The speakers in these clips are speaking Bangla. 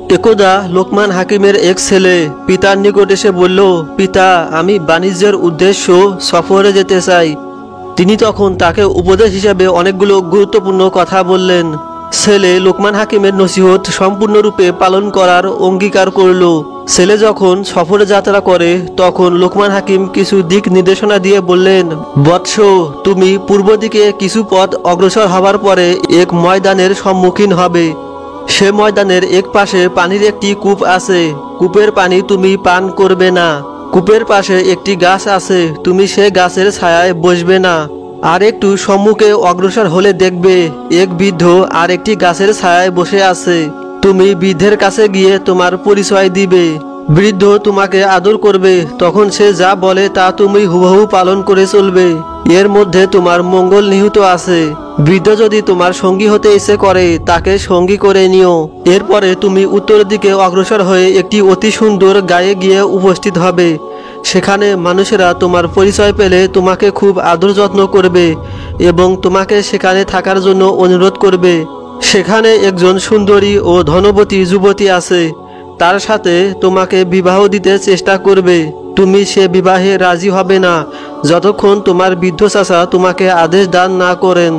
একদা লোকমান হাকিমের এক ছেলে পিতার নিকট এসে বলল, পিতা, আমি বাণিজ্যের উদ্দেশ্য সফরে যেতে চাই। তিনি তখন তাকে উপদেশ হিসেবে অনেকগুলো গুরুত্বপূর্ণ কথা বললেন। ছেলে লোকমান হাকিমের নসিহত সম্পূর্ণরূপে পালন করার অঙ্গীকার করল। ছেলে যখন সফরে যাত্রা করে তখন লোকমান হাকিম কিছু দিক নির্দেশনা দিয়ে বললেন, বৎস, তুমি পূর্ব দিকে কিছু পথ অগ্রসর হবার পরে এক ময়দানের সম্মুখীন হবে। সে ময়দানের এক পাশে পানির একটি কূপ আছে। কূপের পানি তুমি পান করবে না। কূপের পাশে একটি গাছ আছে, তুমি সে গাছের ছায়ায় বসবে না। আর একটু সম্মুখে অগ্রসর হলে দেখবে এক বৃদ্ধ আর একটি গাছের ছায়ায় বসে আছে। তুমি বৃদ্ধের কাছে গিয়ে তোমার পরিচয় দিবে। বৃদ্ধ তোমাকে আদর করবে। তখন সে যা বলে তা তুমি হুবহু পালন করে চলবে। এর মধ্যে তোমার মঙ্গল নিহিত আছে। বৃদ্ধ যদি তোমার সঙ্গী হতে ইচ্ছে করে তাকে সঙ্গী করে নিও। এরপরে তুমি উত্তর দিকে অগ্রসর হয়ে একটি অতি সুন্দর গায়ে গিয়ে উপস্থিত হবে। সেখানে মানুষেরা তোমার পরিচয় পেলে তোমাকে খুব আদর যত্ন করবে এবং তোমাকে সেখানে থাকার জন্য অনুরোধ করবে। সেখানে একজন সুন্দরী ও ধনবতী যুবতী আছে। তার সাথে তোমাকে বিবাহ দিতে চেষ্টা করবে। তুমি সে বিবাহে রাজি হবে না যতক্ষণ তোমার বৃদ্ধ চাচা তোমাকে আদেশ দান না করেন।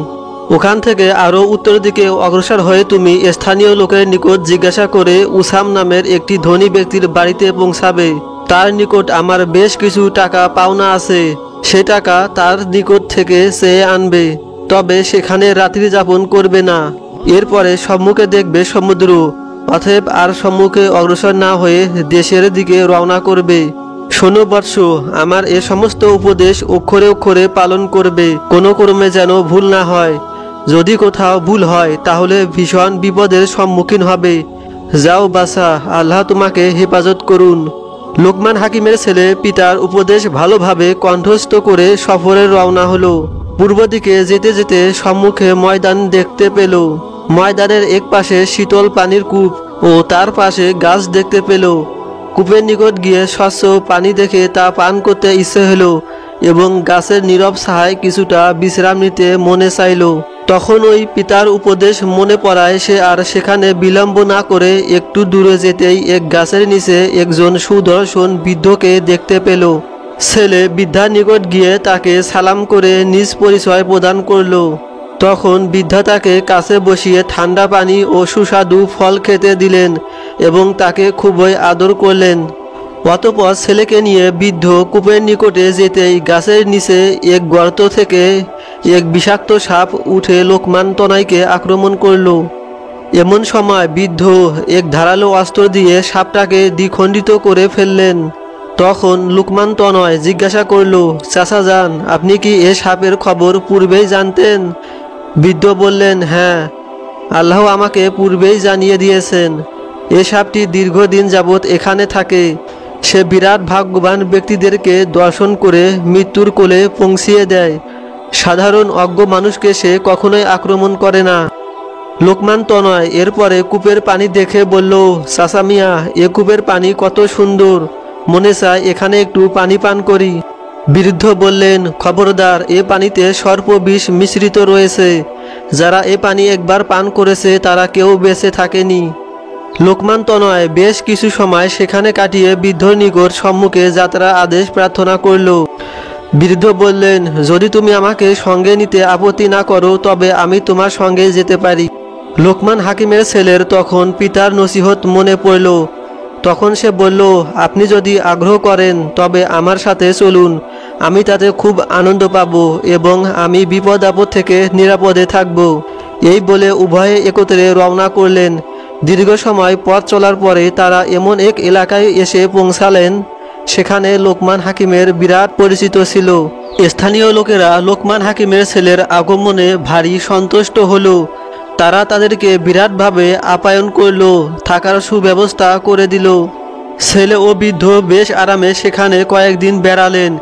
ওখান থেকে আরও উত্তর দিকে অগ্রসর হয়ে তুমি স্থানীয় লোকের নিকট জিজ্ঞাসা করে উসাম নামের একটি ধনী ব্যক্তির বাড়িতে পৌঁছাবে। তার নিকট আমার বেশ কিছু টাকা পাওনা আছে। সে টাকা তার নিকট থেকে চেয়ে আনবে, তবে সেখানে রাত্রি যাপন করবে না। এরপরে সম্মুখে দেখবে সমুদ্র। অতএব আর সম্মুখে অগ্রসর না হয়ে দেশের দিকে রওনা করবে। শোনো বৎস, আমার এ সমস্ত উপদেশ অক্ষরে অক্ষরে পালন করবে, কোনো ক্রমে যেন ভুল না হয়। যদি কোথাও ভুল হয় তাহলে ভীষণ বিপদের সম্মুখীন হবে। যাও বাছা, আল্লাহ তোমাকে হেফাজত করুন। লোকমান হাকিমের ছেলে পিতার উপদেশ ভালোভাবে কণ্ঠস্থ করে সফরে রওনা হলো। পূর্ব দিকে যেতে যেতে সম্মুখে ময়দান দেখতে পেল। ময়দানের এক পাশে শীতল পানির কূপ ও তার পাশে গাছ দেখতে পেল। কূপের নিকট গিয়ে স্বচ্ছ পানি দেখে তা পান করতে ইচ্ছে হলো এবং গাছের নীরব ছায়ায় কিছুটা বিশ্রাম নিতে মনে চাইল। তখন ওই পিতার উপদেশ মনে পড়ায় সে আর সেখানে বিলম্ব না করে একটু দূরে যেতেই এক গাছের নিচে একজন সুদর্শন বৃদ্ধকে দেখতে পেল। ছেলে বৃদ্ধার নিকট গিয়ে তাকে সালাম করে নিজ পরিচয় প্রদান করল। তখন বৃদ্ধা তাকে কাছে বসিয়ে ঠান্ডা পানি ও সুস্বাদু ফল খেতে দিলেন এবং তাকে খুবই আদর করলেন। অতঃপর ছেলেকে নিয়ে বৃদ্ধ কূপের নিকটে যেতেই গাছের নিচে এক গর্ত থেকে এক বিষাক্ত সাপ উঠে লোকমান তনয়কে আক্রমণ করল। এমন সময় বৃদ্ধ এক ধারালো অস্ত্র দিয়ে সাপটাকে দ্বিখণ্ডিত করে ফেললেন। তখন লোকমান তনয় জিজ্ঞাসা করল, চাচা যান, আপনি কি এ সাপের খবর পূর্বেই জানতেন? বৃদ্ধ বললেন, হ্যাঁ, আল্লাহ আমাকে পূর্বেই জানিয়ে দিয়েছেন। এ সাপটি দীর্ঘদিন যাবৎ এখানে থাকে। সে বিরাট ভাগ্যবান ব্যক্তিদেরকে দর্শন করে মৃত্যুর কোলে পৌঁছিয়ে দেয়। সাধারণ অজ্ঞ মানুষকে সে কখনোই আক্রমণ করে না। লোকমান তনয় এরপরে কূপের পানি দেখে বলল, চাচা মিয়া, এ কূপের পানি কত সুন্দর, মনে চায় এখানে একটু পানি পান করি। বৃদ্ধ বললেন, খবরদার, এ পানিতে সর্প বিষ মিশ্রিত রয়েছে। যারা এ পানি একবার পান করেছে তারা কেউ বেঁচে থাকেনি। লোকমান তনয় বেশ কিছু সময় সেখানে কাটিয়ে বৃদ্ধর নিকট সম্মুখে যাত্রা আদেশ প্রার্থনা করল। বৃদ্ধ বললেন, যদি তুমি আমাকে সঙ্গে নিতে আপত্তি না করো তবে আমি তোমার সঙ্গে যেতে পারি। লোকমান হাকিমের ছেলের তখন পিতার নসিহত মনে পড়ল। তখন সে বলল, আপনি যদি আগ্রহ করেন তবে আমার সাথে চলুন। আমি তাতে খুব আনন্দ পাব এবং আমি বিপদ আপদ থেকে নিরাপদে থাকব। এই বলে উভয়ে একত্রে রওনা করলেন। দীর্ঘ সময় পথ চলার পরে তারা এমন এক এলাকায় এসে পৌঁছালেন সেখানে লোকমান হাকিমের বিরাট পরিচিত ছিল। স্থানীয় লোকেরা লোকমান হাকিমের ছেলের আগমনে ভারী সন্তুষ্ট হলো। তারা তাদেরকে বিরাটভাবে আপ্যায়ন করল, থাকার সুব্যবস্থা করে দিল। ছেলে ও বৃদ্ধ বেশ আরামে সেখানে কয়েকদিন বেড়ালেন।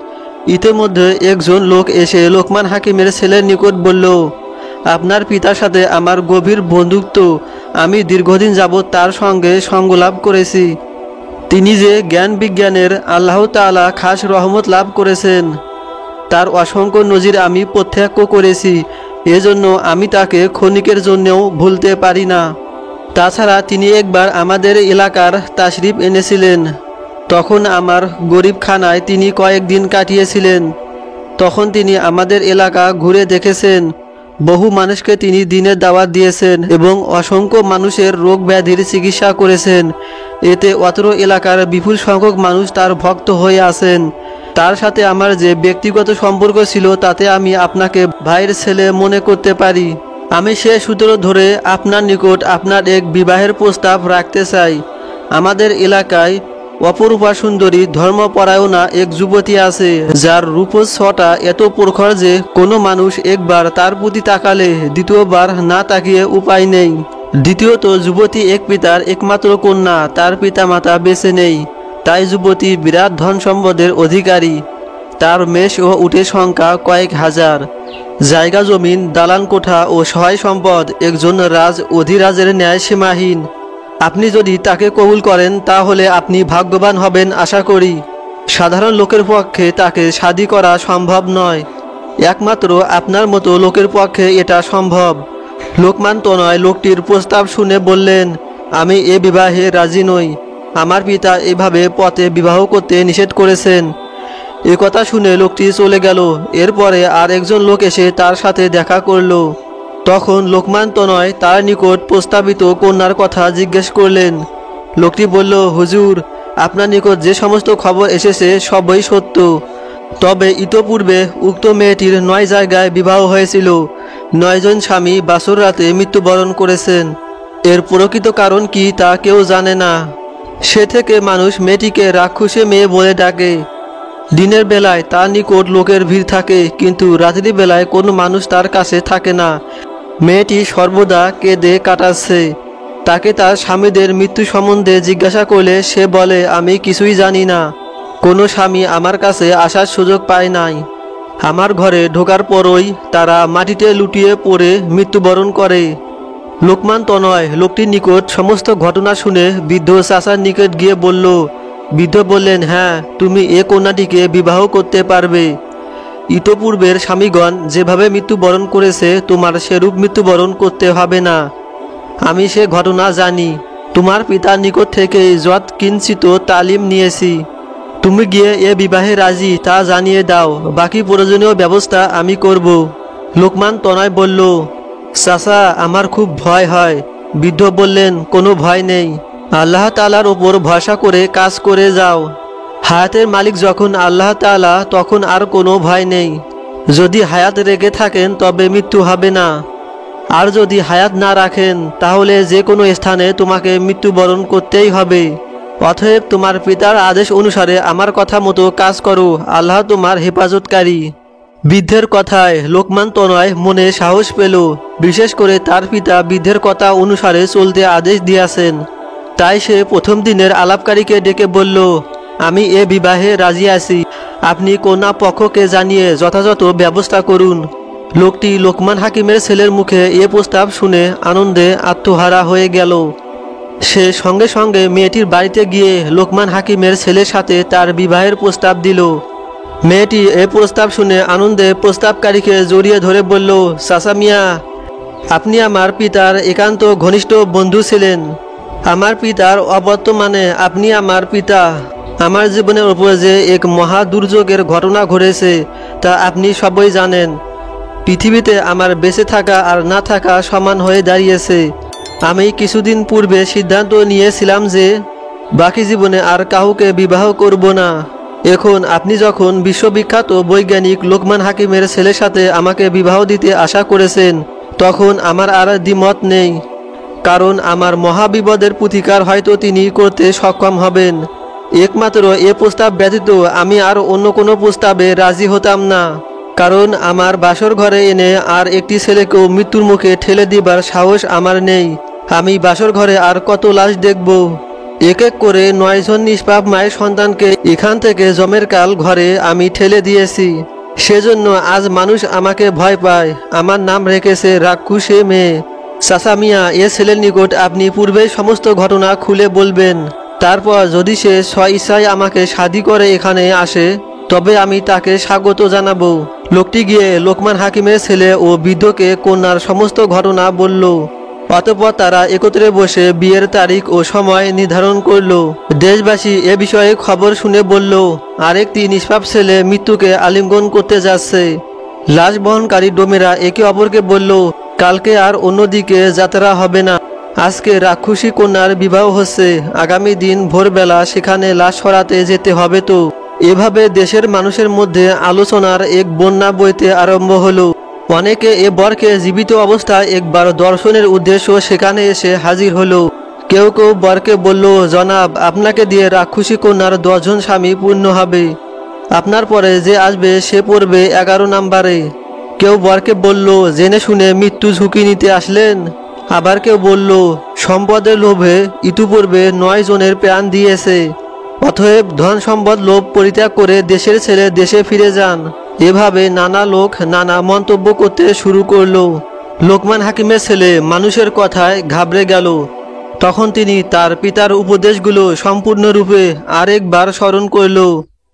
ইতিমধ্যে একজন লোক এসে লোকমান হাকিমের ছেলের নিকট বলল, আপনার পিতার সাথে আমার গভীর বন্ধুত্ব। আমি দীর্ঘদিন যাবৎ তার সঙ্গে সঙ্গলাভ করেছি। তিনি যে জ্ঞান বিজ্ঞানের আল্লাহ তাআলা খাস রহমত লাভ করেছেন তার অসংখ্য নজির আমি প্রত্যক্ষ করেছি। এজন্য আমি তাকে ক্ষণিকের জন্যও ভুলতে পারি না। তাছাড়া তিনি একবার আমাদের এলাকার তাশরিফ এনেছিলেন। তখন আমার গরিবখানায় তিনি কয়েকদিন কাটিয়েছিলেন। তখন তিনি আমাদের এলাকা ঘুরে দেখেছেন। বহু মানুষকে তিনি দিনের দাওয়াত দিয়েছেন এবং অসংখ্য মানুষের রোগ ব্যাধির চিকিৎসা করেছেন। এতে অত্র এলাকার বিপুল সংখ্যক মানুষ তার ভক্ত হয়ে আছেন। তার সাথে আমার যে ব্যক্তিগত সম্পর্ক ছিল তাতে আমি আপনাকে ভাইয়ের ছেলে মনে করতে পারি। আমি সে সূত্র ধরে আপনার নিকট আপনার এক বিবাহের প্রস্তাব রাখতে চাই। আমাদের এলাকায় অপরূপা সুন্দরী ধর্মপরায়ণা এক যুবতী আছে, যার রূপচ্ছটা এত প্রখর যে কোনো মানুষ একবার তার প্রতি তাকালে দ্বিতীয়বার না তাকিয়ে উপায় নেই। দ্বিতীয়ত, যুবতী এক পিতার একমাত্র কন্যা, তার পিতামাতা বেঁচে নেই। তাই যুবতী বিরাট ধন সম্পদের অধিকারী। তার মেষ ও উটের সংখ্যা কয়েক হাজার। জায়গা জমিন, দালান কোঠা ও সহায় সম্পদ একজন রাজ অধিরাজের ন্যায় সীমাহীন। আপনি যদি তাকে কবুল করেন তাহলে আপনি ভাগ্যবান হবেন আশা করি। সাধারণ লোকের পক্ষে তাকে শাদী করা সম্ভব নয়। একমাত্র আপনার মতো লোকের পক্ষে এটা সম্ভব। লোকমান তনয় লোকটির প্রস্তাব শুনে বললেন, আমি এ বিবাহে রাজি নই। আমার পিতা এভাবে পথে বিবাহ করতে নিষেধ করেছেন। এ কথা শুনে লোকটি চলে গেল। এরপরে আর একজন লোক এসে তার সাথে দেখা করল। তখন লোকমান তনয় তার নিকট প্রস্তাবিত কন্যার কথা জিজ্ঞেস করলেন। লোকটি বলল, হুজুর, আপনার নিকট যে সমস্ত খবর এসেছে সবই সত্য। তবে ইতোপূর্বে উক্ত মেয়েটির 9 জায়গায় বিবাহ হয়েছিল। 9 জন স্বামী বাসর রাতে মৃত্যুবরণ করেছেন। এর প্রকৃত কারণ কি তা কেউ জানে না। সে থেকে মানুষ মেয়েটিকে রাক্ষসী মেয়ে বলে ডাকে। দিনের বেলায় তার নিকট লোকের ভিড় থাকে, কিন্তু রাত্রি বেলায় কোনো মানুষ তার কাছে থাকে না। মেয়েটি সর্বদা কেঁদে কাটাচ্ছে। তাকে তার স্বামীদের মৃত্যু সম্বন্ধে জিজ্ঞাসা করলে সে বলে, আমি কিছুই জানি না। কোনো স্বামী আমার কাছে আসার সুযোগ পায় নাই। আমার ঘরে ঢোকার পরই তারা মাটিতে লুটিয়ে পড়ে মৃত্যুবরণ করে। লোকমান তনয় লোকটির নিকট সমস্ত ঘটনা শুনে বৃদ্ধ চাচার নিকট গিয়ে বলল। বৃদ্ধ বললেন, হ্যাঁ, তুমি এ কন্যাটিকে বিবাহ করতে পারবে। ইতোপূর্বের স্বামীগণ যেভাবে মৃত্যুবরণ করেছে তোমার সেরূপ মৃত্যুবরণ করতে হবে না। আমি সে ঘটনা জানি। তোমার পিতার নিকট থেকে যৎ কিঞ্চিত তালিম নিয়েছি। তুমি গিয়ে এ বিবাহে রাজি তা জানিয়ে দাও। বাকি প্রয়োজনীয় ব্যবস্থা আমি করব। লোকমান তনয় বলল, চাচা, আমার খুব ভয় হয়। বৃদ্ধ বললেন, কোনো ভয় নেই। আল্লাহ তাআলার ওপর ভরসা করে কাজ করে যাও। হায়াতের মালিক যখন আল্লাহ তাআলা, তখন আর কোনো ভয় নেই। যদি হায়াত রেখে থাকেন তবে মৃত্যু হবে না, আর যদি হায়াত না রাখেন তাহলে যে কোনো স্থানে তোমাকে মৃত্যুবরণ করতেই হবে। অতএব তোমার পিতার আদেশ অনুসারে আমার কথা মতো কাজ করো। আল্লাহ তোমার হেফাজতকারী। বৃদ্ধের কথায় লোকমান তনয় মনে সাহস পেল। বিশেষ করে তার পিতা বৃদ্ধের কথা অনুসারে চলতে আদেশ দিয়েছেন। তাই সে প্রথম দিনের আলাপকারীকে ডেকে বলল, আমি এ বিবাহে রাজি আছি। আপনি কন্যা পক্ষকে জানিয়ে যথাযথ ব্যবস্থা করুন। লোকটি লোকমান হাকিমের ছেলের মুখে এ প্রস্তাব শুনে আনন্দে আত্মহারা হয়ে গেল। সে সঙ্গে সঙ্গে মেয়েটির বাড়িতে গিয়ে লোকমান হাকিমের ছেলের সাথে তার বিবাহের প্রস্তাব দিল। মেয়েটি এ প্রস্তাব শুনে আনন্দে প্রস্তাবকারীকে জড়িয়ে ধরে বলল, চাচা মিয়া, আপনি আমার পিতার একান্ত ঘনিষ্ঠ বন্ধু ছিলেন। আমার পিতার অবর্তমানে আপনি আমার পিতা। আমার জীবনের উপরে যে এক মহা দুর্যোগের ঘটনা ঘটেছে তা আপনি সবই জানেন। পৃথিবীতে আমার বেঁচে থাকা আর না থাকা সমান হয়ে দাঁড়িয়েছে। আমি কিছুদিন পূর্বে সিদ্ধান্ত নিয়েছিলাম যে বাকি জীবনে আর কাউকে বিবাহ করব না। এখন আপনি যখন বিশ্ববিখ্যাত বৈজ্ঞানিক লোকমান হাকিমের ছেলের সাথে আমাকে বিবাহ দিতে আশা করেছেন, তখন আমার আর দ্বিমত নেই। কারণ আমার মহাবিপদের প্রতিকার হয়তো তিনি করতে সক্ষম হবেন। একমাত্র এ প্রস্তাব ব্যতীত আমি আর অন্য কোনো প্রস্তাবে রাজি হতাম না। কারণ আমার বাসর ঘরে এনে আর একটি ছেলেকেও মৃত্যুর মুখে ঠেলে দিবার সাহস আমার নেই। আমি বাসর ঘরে আর কত লাশ দেখব। এক এক করে 9 জন নিষ্পাপ মায়ের সন্তানকে এখান থেকে জমের কাল ঘরে আমি ঠেলে দিয়েছি। সেজন্য আজ মানুষ আমাকে ভয় পায়। আমার নাম রেখেছে রাক্ষসী মেয়ে। চাচা মিয়া, এ ছেলের নিকট আপনি পূর্বের সমস্ত ঘটনা খুলে বলবেন। তারপর যদি সে স্বইচ্ছায় আমাকে শাদী করে এখানে আসে তবে আমি তাকে স্বাগত জানাবো। লোকটি গিয়ে লোকমান হাকিমের ছেলে ও বৃদ্ধকে কন্যার সমস্ত ঘটনা বলল। অতঃপর তারা একত্রে বসে বিয়ের তারিখ ও সময় নির্ধারণ করলো। দেশবাসী এ বিষয়ে খবর শুনে বলল, আরেকটি নিষ্পাপ ছেলে মৃত্যুকে আলিঙ্গন করতে যাচ্ছে। লাশ বহনকারী ডোমেরা একে অপরকে বলল, কালকে আর অন্যদিকে যাত্রা হবে না। আজকে রাক্ষসী কন্যার বিবাহ হচ্ছে, আগামী দিন ভোরবেলা সেখানে লাশ সরাতে যেতে হবে। তো এভাবে দেশের মানুষের মধ্যে আলোচনার এক বন্যা বইতে আরম্ভ হলো। অনেকে এ বরকে জীবিত অবস্থায় একবার দর্শনের উদ্দেশ্য সেখানে এসে হাজির হলো। কেউ কেউ বরকে বলল, জনাব, আপনাকে দিয়ে রাক্ষসী কন্যার 10 জন স্বামী পূর্ণ হবে। আপনার পরে যে আসবে সে পড়বে 11 নম্বরে। কেউ বরকে বলল, জেনে শুনে মৃত্যু ঝুঁকি নিতে আসলেন। আবার কেউ বলল, সম্পদের লোভে ইতিপূর্বে 9 জনের প্রাণ দিয়েছে, অতএব ধন সম্পদ লোভ পরিত্যাগ করে দেশের ছেলে দেশে ফিরে যান। এভাবে নানা লোক নানা মন্তব্য করতে শুরু করলো। লোকমান হাকিমের ছেলে মানুষের কথায় ঘাবড়ে গেল। তখন তিনি তার পিতার উপদেশগুলো সম্পূর্ণরূপে আরেকবার স্মরণ করল।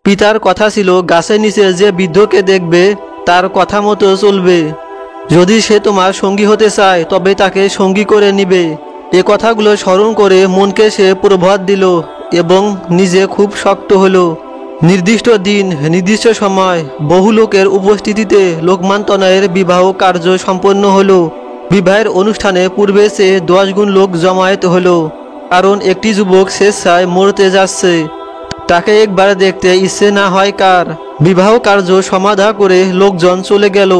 পিতার কথা ছিল, গাছের নিচে যে বৃদ্ধকে দেখবে তার কথা মতো চলবে। যদি সে তোমার সঙ্গী হতে চায় তবে তাকে সঙ্গী করে নিবে। এ কথাগুলো স্মরণ করে মনকে সে প্রভাত দিল এবং নিজে খুব শক্ত হলো। নির্দিষ্ট দিন নির্দিষ্ট সময় বহু লোকের উপস্থিতিতে লোকমান তনয়ের বিবাহ কার্য সম্পন্ন হলো। বিবাহের অনুষ্ঠানে পূর্বে সে 10 গুণ লোক জমায়েত হলো, কারণ একটি যুবক স্বেচ্ছায় মরতে যাচ্ছে। তাকে একবার দেখতে ইচ্ছে না হয় কার? বিবাহ কার্য সমাধা করে লোকজন চলে গেল।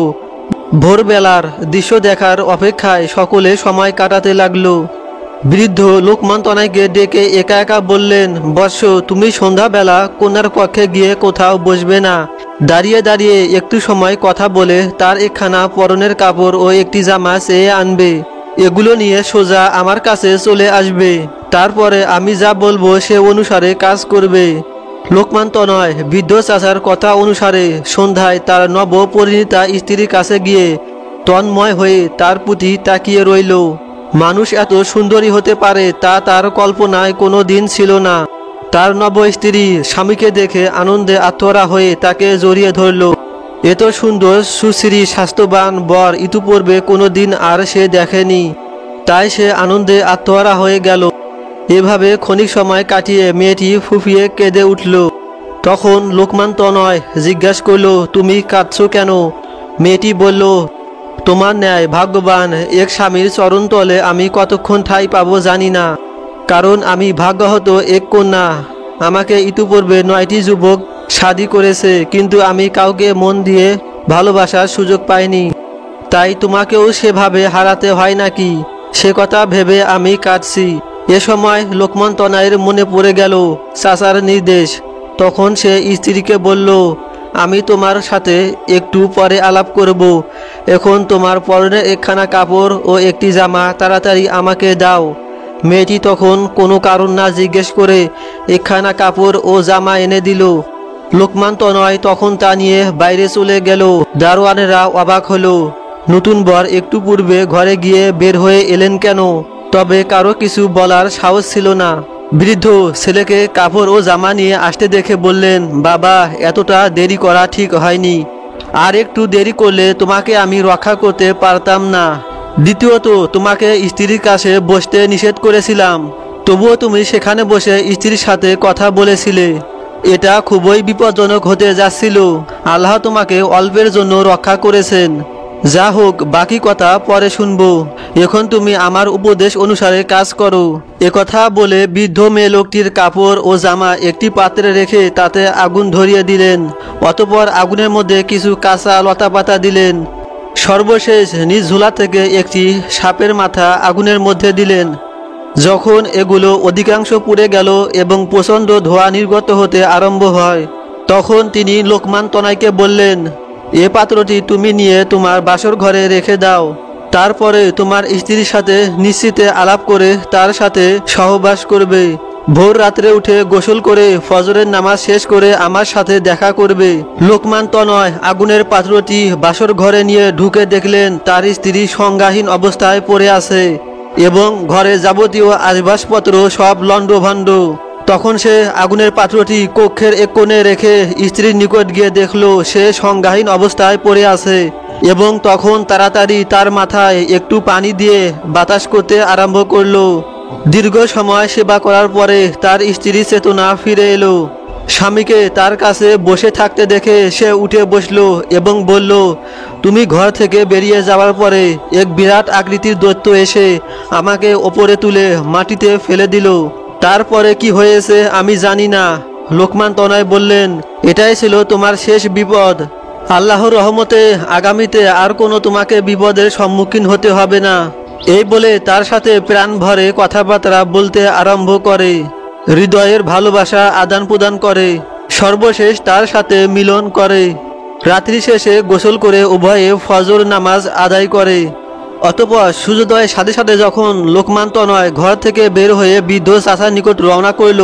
ভোরবেলার দৃশ্য দেখার অপেক্ষায় সকলে সময় কাটাতে লাগলো। বৃদ্ধ লোকমান তনয়কে ডেকে একা একা বললেন, বৎস, তুমি সন্ধ্যাবেলা কন্যার কক্ষে গিয়ে কোথাও বসবে না। দাঁড়িয়ে দাঁড়িয়ে একটু সময় কথা বলে তার একখানা পরনের কাপড় ও একটি জামা চেয়ে আনবে। এগুলো নিয়ে সোজা আমার কাছে চলে আসবে। তারপরে আমি যা বলবো সে অনুসারে কাজ করবে। লোকমান তনয় বৃদ্ধ চাচার কথা অনুসারে সন্ধ্যায় তার নব পরিণীতা স্ত্রীর কাছে গিয়ে তন্ময় হয়ে তার প্রতি তাকিয়ে রইল। মানুষ এত সুন্দরী হতে পারে তা তার কল্পনায় কোনো দিন ছিল না। তার নব স্ত্রী স্বামীকে দেখে আনন্দে আত্মহারা হয়ে তাকে জড়িয়ে ধরল। এত সুন্দর সুশ্রী স্বাস্থ্যবান বর ইতিপূর্বে কোনো দিন আর সে দেখেনি। তাই সে আনন্দে আত্মহারা হয়ে গেল। এভাবে ক্ষণিক সময় কাটিয়ে মেয়েটি ফুঁপিয়ে কেঁদে উঠল। তখন লোকমান তনয় জিজ্ঞাসা করল, তুমি কাঁদছো কেন? মেয়েটি বলল, তোমার ন্যায় ভাগ্যবান এক স্বামীর চরণতলে আমি কতক্ষণ ঠাঁই পাবো জানি না, কারণ আমি ভাগ্যহত এক কন্যা। আমাকে ইতিপূর্বে 9টি যুবক শাদী করেছে, কিন্তু আমি কাউকে মন দিয়ে ভালোবাসার সুযোগ পাইনি। তাই তোমাকেও সেভাবে হারাতে হয় নাকি? সে কথা ভেবে আমি কাঁদছি। এ সময় লোকমান তনয়ের মনে পড়ে গেল চাচার নির্দেশ। তখন সে স্ত্রীকে বলল, আমি তোমার সাথে একটু পরে আলাপ করব। এখন তোমার পরনের একখানা কাপড় ও একটি জামা তাড়াতাড়ি আমাকে দাও। মেয়েটি তখন কোনো কারণ না জিজ্ঞেস করে একখানা কাপড় ও জামা এনে দিল। লোকমান তনয় তখন তা নিয়ে বাইরে চলে গেল। দারোয়ানেরা অবাক হলো। নতুন বর একটু পূর্বে ঘরে গিয়ে বের হয়ে এলেন কেন? তবে কারো কিছু বলার সাহস ছিল না। বৃদ্ধ ছেলেকে কাপড় ও জামা নিয়ে আসতে দেখে বললেন, বাবা, এতটা দেরি করা ঠিক হয়নি। আর একটু দেরি করলে তোমাকে আমি রক্ষা করতে পারতাম না। দ্বিতীয়ত, তোমাকে স্ত্রীর কাছে বসতে নিষেধ করেছিলাম, তবুও তুমি সেখানে বসে স্ত্রীর সাথে কথা বলেছিলে। এটা খুবই বিপজ্জনক হতে যাচ্ছিল। আল্লাহ তোমাকে অল্পের জন্য রক্ষা করেছেন। যা হোক, বাকি কথা পরে শুনবো। এখন তুমি আমার উপদেশ অনুসারে কাজ করো। একথা বলে বৃদ্ধ মেয়ে লোকটির কাপড় ও জামা একটি পাত্রে রেখে তাতে আগুন ধরিয়ে দিলেন। অতঃপর আগুনের মধ্যে কিছু কাঁচা লতাপাতা দিলেন। সর্বশেষ নিজ ঝোলা থেকে একটি সাপের মাথা আগুনের মধ্যে দিলেন। যখন এগুলো অধিকাংশ পুড়ে গেল এবং প্রচণ্ড ধোঁয়া নির্গত হতে আরম্ভ হয়, তখন তিনি লোকমান তনয়কে বললেন, এ পাত্রটি তুমি নিয়ে তোমার বাসর ঘরে রেখে দাও। তারপরে তোমার স্ত্রীর সাথে নিশ্চিতে আলাপ করে তার সাথে সহবাস করবে। ভোর রাত্রে উঠে গোসল করে ফজরের নামাজ শেষ করে আমার সাথে দেখা করবে। লোকমান তনয় আগুনের পাত্রটি বাসর ঘরে নিয়ে ঢুকে দেখলেন তার স্ত্রী সংজ্ঞাহীন অবস্থায় পড়ে আছে এবং ঘরে যাবতীয় আসবাবপত্র সব লণ্ডভণ্ড। তখন সে আগুনের পাত্রটি কক্ষের এক কোণে রেখে স্ত্রীর নিকট গিয়ে দেখল সে সংজ্ঞাহীন অবস্থায় পড়ে আছে এবং তখন তাড়াতাড়ি তার মাথায় একটু পানি দিয়ে বাতাস করতে আরম্ভ করলো। দীর্ঘ সময় সেবা করার পরে তার স্ত্রী চেতনা ফিরে এলো। স্বামীকে তার কাছে বসে থাকতে দেখে সে উঠে বসলো এবং বলল, তুমি ঘর থেকে বেরিয়ে যাওয়ার পরে এক বিরাট আকৃতির দৈত্য এসে আমাকে ওপরে তুলে মাটিতে ফেলে দিল। তারপরে কি হয়েছে আমি জানি না। লোকমান তনয় বললেন, এটাই ছিল তোমার শেষ বিপদ। আল্লাহর রহমতে আগামীতে আর কোনো তোমাকে বিপদের সম্মুখীন হতে হবে না। এই বলে তার সাথে প্রাণ ভরে কথাবার্তা বলতে আরম্ভ করে, হৃদয়ের ভালোবাসা আদান প্রদান করে, সর্বশেষ তার সাথে মিলন করে। রাত্রি শেষে গোসল করে উভয়ে ফজর নামাজ আদায় করে। অতঃপর সূর্যোদয়ের সাথে সাথে যখন লোকমান তনয় ঘর থেকে বের হয়ে বৃদ্ধ চাচার নিকট রওনা করল,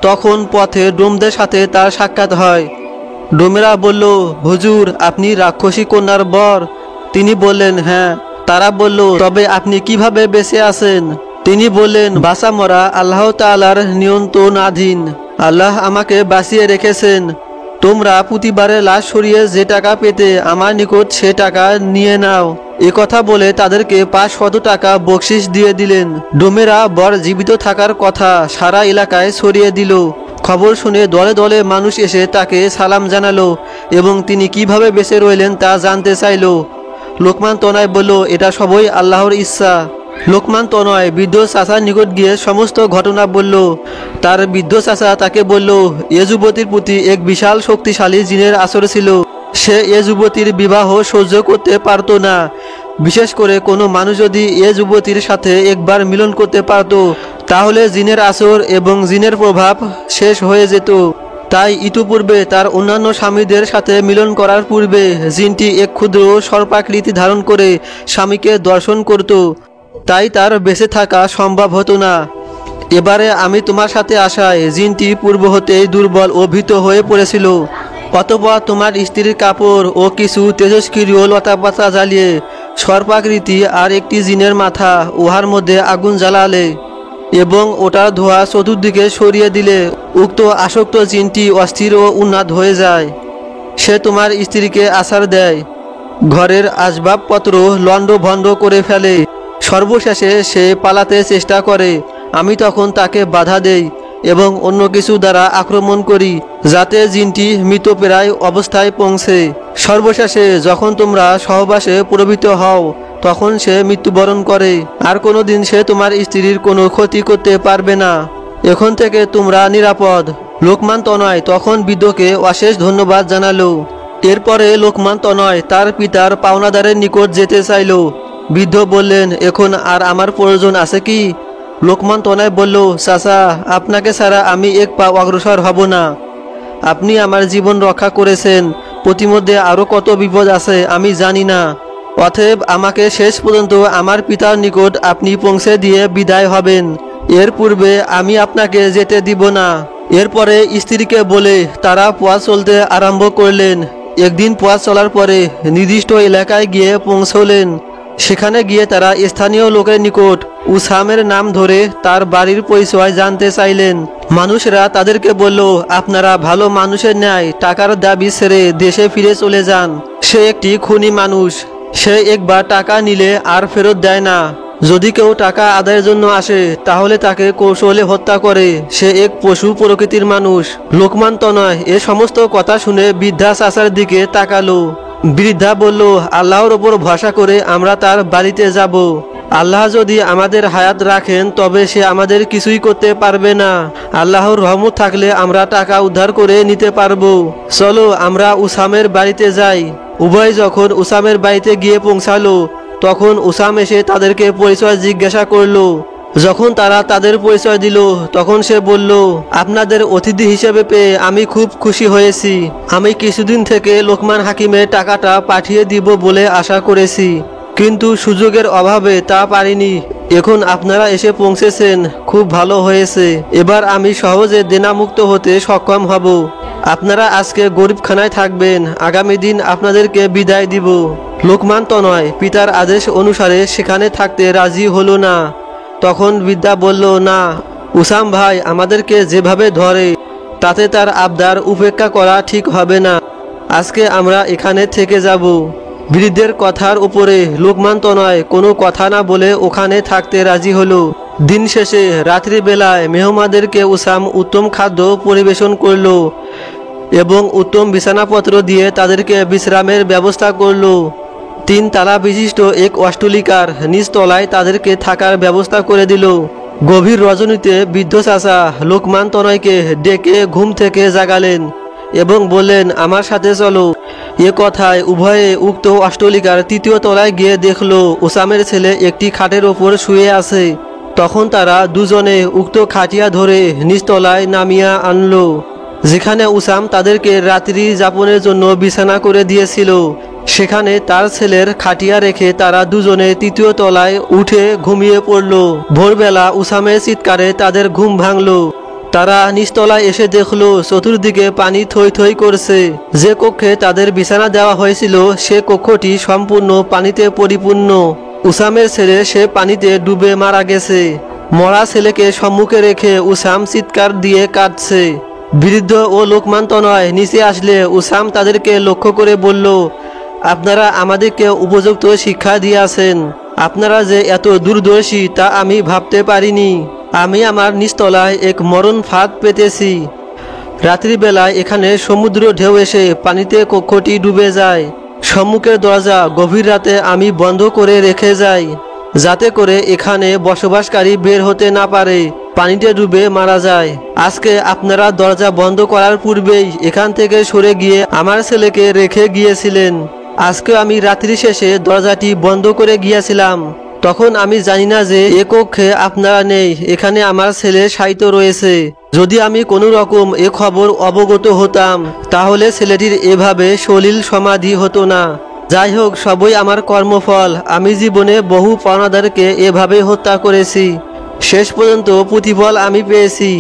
তখন পথে ডোমদের সাথে তার সাক্ষাৎ হয়। ডোমেরা বলল, হুজুর, আপনি রাক্ষসী কন্যার বর? তিনি বললেন, হ্যাঁ। তারা বলল, তবে আপনি কিভাবে বেঁচে আছেন? তিনি বললেন, বাঁচা মরা আল্লাহ তাআলার নিয়ন্ত্রণাধীন। আল্লাহ আমাকে বাঁচিয়ে রেখেছেন। তোমরা প্রতিবারে লাশ সরিয়ে যে টাকা পেতে আমার নিকট সে টাকা নিয়ে নাও। কথা বলে তাদেরকে 500 টাকা বকশিশ দিয়ে দিলেন। ডোমেরা বর জীবিত থাকার কথা সারা এলাকায় ছড়িয়ে দিল। খবর শুনে দলে দলে মানুষ এসে তাকে সালাম জানালো এবং তিনি কিভাবে বেঁচে রইলেন তা জানতে চাইল। লোকমান তনয় বলল, এটা সবই আল্লাহর ইচ্ছা। লোকমান তনয় বৃদ্ধ চাচার নিকট গিয়ে সমস্ত ঘটনা বলল। তার বৃদ্ধ চাচা তাকে বলল, এ যুবতীর প্রতি এক বিশাল শক্তিশালী জিনের আসর ছিল। সে এ যুবতীর বিবাহ সহ্য করতে পারত না। বিশেষ করে কোনো মানুষ যদি এ যুবতীর সাথে একবার মিলন করতে পারত, তাহলে জিনের আসর এবং জিনের প্রভাব শেষ হয়ে যেত। তাই ইতিপূর্বে তার অন্যান্য স্বামীদের সাথে মিলন করার পূর্বে জিনটি এক ক্ষুদ্র সর্পাকৃতি ধারণ করে স্বামীকে দর্শন করত। তাই তার বেঁচে থাকা সম্ভব হতো না। এবারে আমি তোমার সাথে আসায় জিনটি পূর্ব হতেই দুর্বল ও ভীত হয়ে পড়েছিল। অতঃপর তোমার স্ত্রীর কাপড় ও কিছু তেজস্ক্রিয় লতাপাতা জ্বালিয়ে সর্পাকৃতি আর একটি জিনের মাথা উহার মধ্যে আগুন জ্বালালে এবং ওটার ধোঁয়া চতুর্দিকে সরিয়ে দিলে উক্ত আসক্ত জিনটি অস্থির ও উন্মাদ হয়ে যায়। সে তোমার স্ত্রীকে আছাড় দেয়, ঘরের আসবাবপত্র লণ্ডভণ্ড করে ফেলে। সর্বশেষে সে পালাতে চেষ্টা করে। আমি তখন তাকে বাধা দেই এবং অন্য কিছু দ্বারা আক্রমণ করি, যাতে জিনটি মৃতপ্রায় অবস্থায় পৌঁছে। সর্বশেষে যখন তোমরা সহবাসে প্রবৃত্ত হও, তখন সে মৃত্যুবরণ করে। আর কোনো দিন সে তোমার স্ত্রীর কোনো ক্ষতি করতে পারবে না। এখন থেকে তোমরা নিরাপদ। লোকমান তনয় তখন বৃদ্ধকে অশেষ ধন্যবাদ জানালো। এরপরে লোকমান তনয় তার পিতার পাওনাদারের নিকট যেতে চাইল। বৃদ্ধ বললেন, এখন আর আমার প্রয়োজন আছে কি? লোকমান তনয় বলল, চাচা, আপনাকে ছাড়া আমি এক পা অগ্রসর হব না। আপনি আমার জীবন রক্ষা করেছেন। প্রতিমধ্যে আরও কত বিপদ আছে আমি জানি না। অতএব আমাকে শেষ পর্যন্ত আমার পিতার নিকট আপনি পৌঁছে দিয়ে বিদায় হবেন। এর পূর্বে আমি আপনাকে যেতে দিব না। এরপরে স্ত্রীকে বলে তারা পথ চলতে আরম্ভ করলেন। একদিন পথ চলার পরে নির্দিষ্ট এলাকায় গিয়ে পৌঁছলেন। সেখানে গিয়ে তারা স্থানীয় লোকের নিকট উসামের নাম ধরে তার বাড়ির পরিচয় জানতে চাইলেন। মানুষরা তাদেরকে বলল, আপনারা ভালো মানুষের ন্যায় টাকার দাবি ছেড়ে দেশে ফিরে চলে যান। সে একটি খুনি মানুষ। সে একবার টাকা নিলে আর ফেরত দেয় না। যদি কেউ টাকা আদায়ের জন্য আসে তাহলে তাকে কৌশলে হত্যা করে। সে এক পশু প্রকৃতির মানুষ। লোকমান তনয় এ সমস্ত কথা শুনে বৃদ্ধা চাচার দিকে তাকালো। বৃদ্ধা বলল, আল্লাহর ওপর ভরসা করে আমরা তার বাড়িতে যাব। আল্লাহ যদি আমাদের হায়াত রাখেন তবে সে আমাদের কিছুই করতে পারবে না। আল্লাহর রহমত থাকলে আমরা টাকা উদ্ধার করে নিতে পারবো। চলো আমরা উসামের বাড়িতে যাই। উভয় যখন উসামের বাড়িতে গিয়ে পৌঁছালো, তখন উসাম এসে তাদেরকে পরিচয় জিজ্ঞাসা করলো। যখন তারা তাদের পরিচয় দিল, তখন সে বলল, আপনাদের অতিথি হিসেবে পেয়ে আমি খুব খুশি হয়েছি। আমি কিছুদিন থেকে লোকমান হাকিমের টাকাটা পাঠিয়ে দিব বলে আশা করেছি, কিন্তু সুযোগের অভাবে তা পারিনি। এখন আপনারা এসে পৌঁছেছেন, খুব ভালো হয়েছে। এবার আমি সহজে দেনামুক্ত হতে সক্ষম হব। আপনারা আজকে গরিবখানায় থাকবেন, আগামী দিন আপনাদেরকে বিদায় দিব। লোকমান তনয় পিতার আদেশ অনুসারে সেখানে থাকতে রাজি হলো না। তখন বৃদ্ধা বলল, না, উসাম ভাই আমাদেরকে যেভাবে ধরে তাতে তার আবদার উপেক্ষা করা ঠিক হবে না। আজকে আমরা এখানে থেকে যাব। বৃদ্ধের কথার উপরে লোকমান তনয় কোনো কথা না বলে ওখানে থাকতে রাজি হলো। দিন শেষে রাত্রিবেলায় মেহমানদেরকে উসাম উত্তম খাদ্য পরিবেশন করলো এবং উত্তম বিছানাপত্র দিয়ে তাদেরকে বিশ্রামের ব্যবস্থা করলো। 3 তালা বিশিষ্ট এক অষ্টলিকার নিচ তলায় তাদেরকে থাকার ব্যবস্থা করে দিল। গভীর রজনীতে বৃদ্ধ চাচা লোকমান তনয়কে ডেকে ঘুম থেকে জাগালেন এবং বললেন, আমার সাথে চলো। এ কথায় উভয়ে উক্ত অষ্টলিকার 3য় তলায় গিয়ে দেখলো উসামের ছেলে একটি খাটের ওপর শুয়ে আছে। তখন তারা দুজনে উক্ত খাটিয়া ধরে নিচতলায় নামিয়া আনলো, যেখানে উসাম তাদেরকে রাত্রি যাপনের জন্য বিছানা করে দিয়েছিল। সেখানে তার ছেলের খাটিয়া রেখে তারা দুজনে 3য় তলায় উঠে ঘুমিয়ে পড়ল। ভোরবেলা উসামের চিৎকারে তাদের ঘুম ভাঙল। তারা নিচতলায় এসে দেখলো চতুর্দিকে পানি থই থই করছে। যে কক্ষে তাদের বিছানা দেওয়া হয়েছিল সে কক্ষটি সম্পূর্ণ পানিতে পরিপূর্ণ। উসামের ছেলে সে পানিতে ডুবে মারা গেছে। মরা ছেলেকে সম্মুখে রেখে উসাম চিৎকার দিয়ে কাঁদছে। বৃদ্ধ ও লোকমান তনয় নিচে আসলে উসাম তাদেরকে লক্ষ্য করে বলল, আপনারা আমাদেরকে উপযুক্ত শিক্ষা দিয়েছেন। আপনারা যে এত দূরদর্শী তা আমি ভাবতে পারিনি। আমি আমার নিচতলায় এক মরণ ফাঁদ পেতেছি। রাত্রিবেলায় এখানে সমুদ্র ঢেউ এসে পানিতে কক্ষটি ডুবে যায়। সম্মুখের দরজা গভীর রাতে আমি বন্ধ করে রেখে যাই, যাতে করে এখানে বসবাসকারী বের হতে না পারে, পানিতে ডুবে মারা যায়। আজকে আপনারা দরজা বন্ধ করার পূর্বেই এখান থেকে সরে গিয়ে আমার ছেলেকে রেখে গিয়েছিলেন। আজকে আমি রাত্রি শেষে দরজাটি বন্ধ করে গিয়েছিলাম। তখন আমি জানি না যে এ কক্ষে আপনারা নেই, এখানে আমার ছেলে শায়িত রয়েছে। যদি আমি কোনো রকম এ খবর অবগত হতাম তাহলে ছেলেটির এভাবে সলিল সমাধি হতো না। যাই হোক, সবই আমার কর্মফল। আমি জীবনে বহু পাওনাদারকে এভাবে হত্যা করেছি, শেষ পর্যন্ত প্রতিফল আমি পেয়েছি।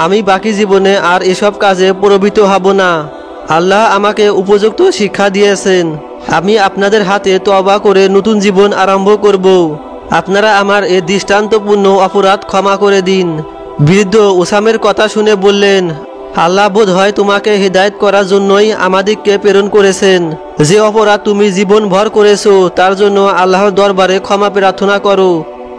আমি বাকি জীবনে আর এসব কাজে প্রবৃত্ত হব না। আল্লাহ আমাকে উপযুক্ত শিক্ষা দিয়েছেন। আমি আপনাদের হাতে তওবা করে নতুন জীবন আরম্ভ করব। আপনারা আমার এ দৃষ্টান্তপূর্ণ অপরাধ ক্ষমা করে দিন। বৃদ্ধ উসামের কথা শুনে বললেন, আল্লাহ বোধ হয় তোমাকে হিদায়ত করার জন্যই আমাদেরকে প্রেরণ করেছেন। যে অপরাধ তুমি জীবনভর করেছো তার জন্য আল্লাহর দরবারে ক্ষমা প্রার্থনা করো।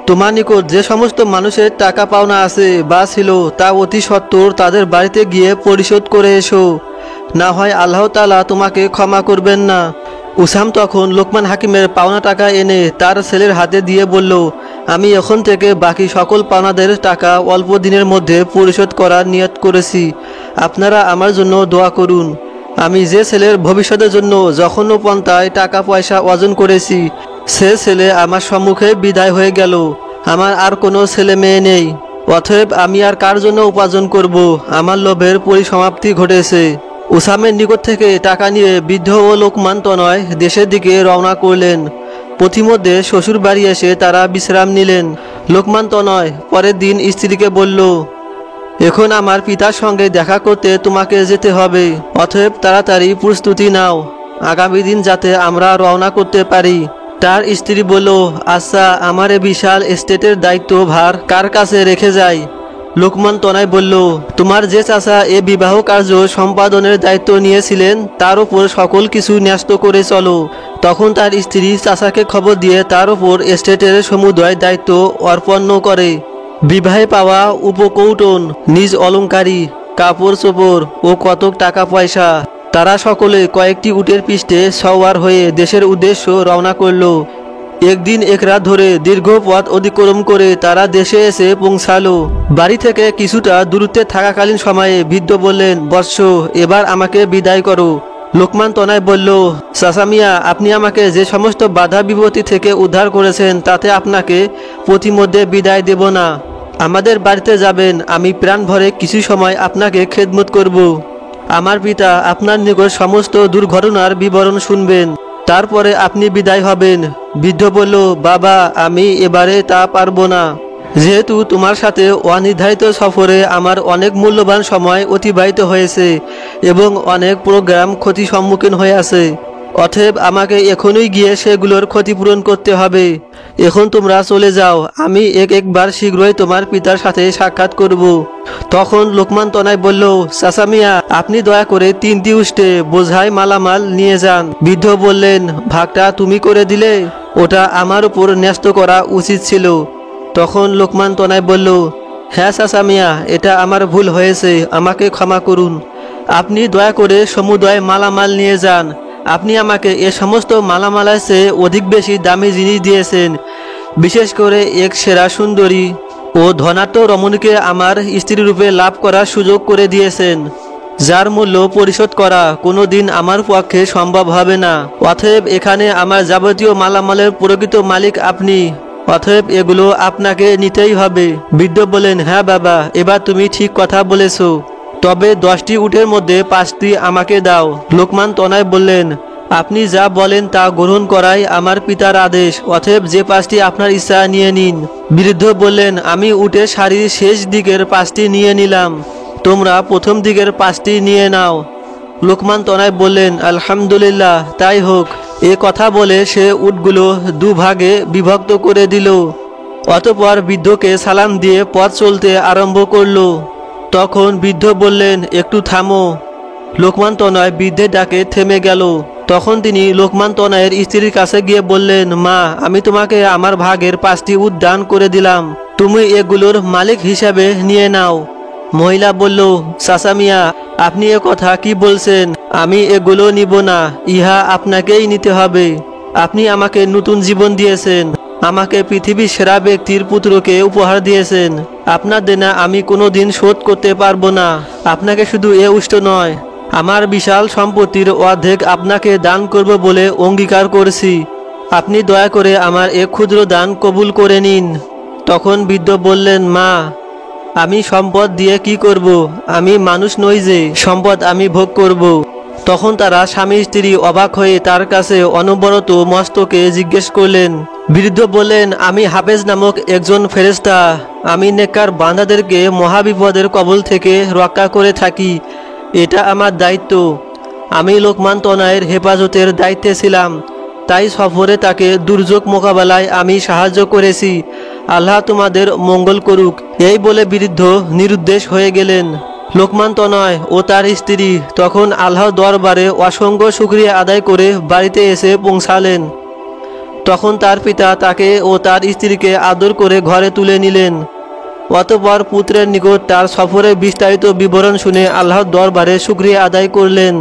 তোমার নিকট যে সমস্ত মানুষের টাকা পাওনা আছে বা ছিল তা অতি সত্বর তাদের বাড়িতে গিয়ে পরিশোধ করে এসো, না হয় আল্লাহ তাআলা তোমাকে ক্ষমা করবেন না। উসাম তখন লোকমান হাকিমের পাওনা টাকা এনে তার ছেলের হাতে দিয়ে বলল, আমি এখন থেকে বাকি সকল পাওনাদের টাকা অল্প দিনের মধ্যে পরিশোধ করার নিয়ত করেছি। আপনারা আমার জন্য দোয়া করুন। আমি যে ছেলের ভবিষ্যতের জন্য জঘন্য পন্থায় টাকা পয়সা অর্জন করেছি সে ছেলে আমার সম্মুখে বিদায় হয়ে গেল। আমার আর কোনো ছেলে মেয়ে নেই, অতএব আমি আর কার জন্য উপার্জন করব? আমার লোভের পরিসমাপ্তি ঘটেছে। উসামের নিকট থেকে টাকা নিয়ে বৃদ্ধ ও লোকমান তনয় দেশের দিকে রওনা করলেন। পথিমধ্যে শ্বশুর বাড়ি এসে তারা বিশ্রাম নিলেন। লোকমান তনয় পরের দিন স্ত্রীকে বলল, এখন আমার পিতার সঙ্গে দেখা করতে তোমাকে যেতে হবে, অতএব তাড়াতাড়ি প্রস্তুতি নাও, আগামী দিন যাতে আমরা রওনা করতে পারি। তার স্ত্রী বলল, আচ্ছা, আমার এ বিশাল এস্টেটের দায়িত্ব ভার কার কাছে রেখে যাই? লোকমান তনয় বলল, তোমার যে চাচা এ বিবাহ কার্য সম্পাদনের দায়িত্ব নিয়েছিলেন তার উপর সকল কিছু ন্যস্ত করে চলো। তখন তার স্ত্রী চাচাকে খবর দিয়ে তার উপর এস্টেটের সমুদয় দায়িত্ব অর্পণ করে। বিবাহে পাওয়া উপকৌটন, নিজ অলংকারী, কাপড় চোপড় ও কতক টাকা পয়সা, তারা সকলে কয়েকটি উটের পৃষ্ঠে সওয়ার হয়ে দেশের উদ্দেশ্য রওনা করল। একদিন এক রাত ধরে দীর্ঘ পথ অতিক্রম করে তারা দেশে এসে পৌঁছালো। বাড়ি থেকে কিছুটা দূরত্বে থাকাকালীন সময়ে বৃদ্ধ বললেন, বৎস, এবার আমাকে বিদায় করো। লোকমান তনয় বলল, চাচা মিয়া, আপনি আমাকে যে সমস্ত বাধা বিপত্তি থেকে উদ্ধার করেছেন তাতে আপনাকে পথিমধ্যে বিদায় দেব না। আমাদের বাড়িতে যাবেন, আমি প্রাণ ভরে কিছু সময় আপনাকে খেদমত করব। আমার পিতা আপনার নিকট সমস্ত দুর্ঘটনার বিবরণ শুনবেন, তারপরে আপনি বিদায় হবেন। বৃদ্ধ বলল, বাবা, আমি এবারে তা পারবো না, যেহেতু তোমার সাথে অনির্ধারিত সফরে আমার অনেক মূল্যবান সময় অতিবাহিত হয়েছে এবং অনেক প্রোগ্রাম ক্ষতি সম্মুখীন হয়ে আছে। অতএব আমাকে এখনই গিয়ে সেগুলোর ক্ষতিপূরণ করতে হবে। এখন তোমরা চলে যাও, আমি একবার শীঘ্রই তোমার পিতার সাথে সাক্ষাৎ করব। তখন লোকমান তনয় বলল, চাচা মিয়া, আপনি দয়া করে 3টি উষ্টে বোঝাই মালামাল নিয়ে যান। বৃদ্ধ বললেন, ভাগটা তুমি করে দিলে, ওটা আমার উপর ন্যস্ত করা উচিত ছিল। তখন লোকমান তনয় বলল, হ্যাঁ চাচা মিয়া, এটা আমার ভুল হয়েছে, আমাকে ক্ষমা করুন। আপনি দয়া করে সমুদয় মালামাল নিয়ে যান। আপনি আমাকে এ সমস্ত মালামালের চেয়ে অধিক বেশি দামি জিনিস দিয়েছেন। বিশেষ করে এক সেরা সুন্দরী ও ধনাঢ্য রমণীকে আমার স্ত্রী রূপে লাভ করার সুযোগ করে দিয়েছেন, যার মূল্য পরিশোধ করা কোনো দিন আমার পক্ষে সম্ভব হবে না। অতএব এখানে আমার যাবতীয় মালামালের প্রকৃত মালিক আপনি, অতএব এগুলো আপনাকে নিতেই হবে। বৃদ্ধ বলেন, হ্যাঁ বাবা, এবার তুমি ঠিক কথা বলেছো, তবে 10টি উটের মধ্যে 5টি আমাকে দাও। লোকমান তনয় বললেন, আপনি যা বলেন তা গ্রহণ করাই আমার পিতার আদেশ, অতএব যে 5টি আপনার ইচ্ছা নিয়ে নিন। বৃদ্ধ বললেন, আমি উটের সারির শেষ দিকের 5টি নিয়ে নিলাম, তোমরা প্রথম দিকের 5টি নিয়ে নাও। লোকমান তনয় বললেন, আলহামদুলিল্লাহ, তাই হোক। এ কথা বলে সে উটগুলো দুভাগে বিভক্ত করে দিল। অতঃপর বৃদ্ধকে সালাম দিয়ে পথ চলতে আরম্ভ করলো। তখন বৃদ্ধ বললেন, একটু থামো। লোকমান তনয় বৃদ্ধের ডাকে থেমে গেল। তখন তিনি লোকমান তনয়ের স্ত্রীর কাছে গিয়ে বললেন, মা, আমি তোমাকে আমার ভাগের 5টি উট দান করে দিলাম, তুমি এগুলোর মালিক হিসাবে নিয়ে নাও। মহিলা বলল, চাচা মিয়া, আপনি এ কথা কি বলছেন? আমি এগুলো নিব না, ইহা আপনাকেই নিতে হবে। আপনি আমাকে নতুন জীবন দিয়েছেন, আমাকে পৃথিবীর সেরা ব্যক্তির পুত্রকে উপহার দিয়েছেন। আপনার দেনা আমি কোনো দিন শোধ করতে পারবো না। আপনাকে শুধু এ উষ্ট নয়, আমার বিশাল সম্পত্তির অর্ধেক আপনাকে দান করব বলে অঙ্গীকার করছি। আপনি দয়া করে আমার এ ক্ষুদ্র দান কবুল করে নিন। তখন বৃদ্ধ বললেন, মা, আমি সম্পদ দিয়ে কি করব? আমি মানুষ নই যে সম্পদ আমি ভোগ করব। তখন তারা স্বামী স্ত্রী অবাক হয়ে তার কাছে অনবরত মস্তকে জিজ্ঞেস করলেন। বৃদ্ধ বললেন, আমি হাফেজ নামক একজন ফেরেশতা, আমি নেককার বান্দাদেরকে মহাবিপদের কবল থেকে রক্ষা করে থাকি, এটা আমার দায়িত্ব। আমি লোকমান তনয়ের হেফাজতের দায়িত্বে ছিলাম, তাই সফরে তাকে দুর্যোগ মোকাবেলায় আমি সাহায্য করেছি। আল্লাহ তোমাদের মঙ্গল করুক। এই বলে বৃদ্ধ নিরুদ্দেশ হয়ে গেলেন। লোকমান তনয় ও তার স্ত্রী তখন আল্লাহর দরবারে অসংখ্য শুকরিয়া আদায় করে বাড়িতে এসে পৌঁছালেন। তখন তার পিতা তাকে ও তার স্ত্রীকে আদর করে ঘরে তুলে নিলেন। অতঃপর পুত্রের নিকট তার সফরের বিস্তারিত বিবরণ শুনে আল্লাহর দরবারে শুকরিয়া আদায় করলেন।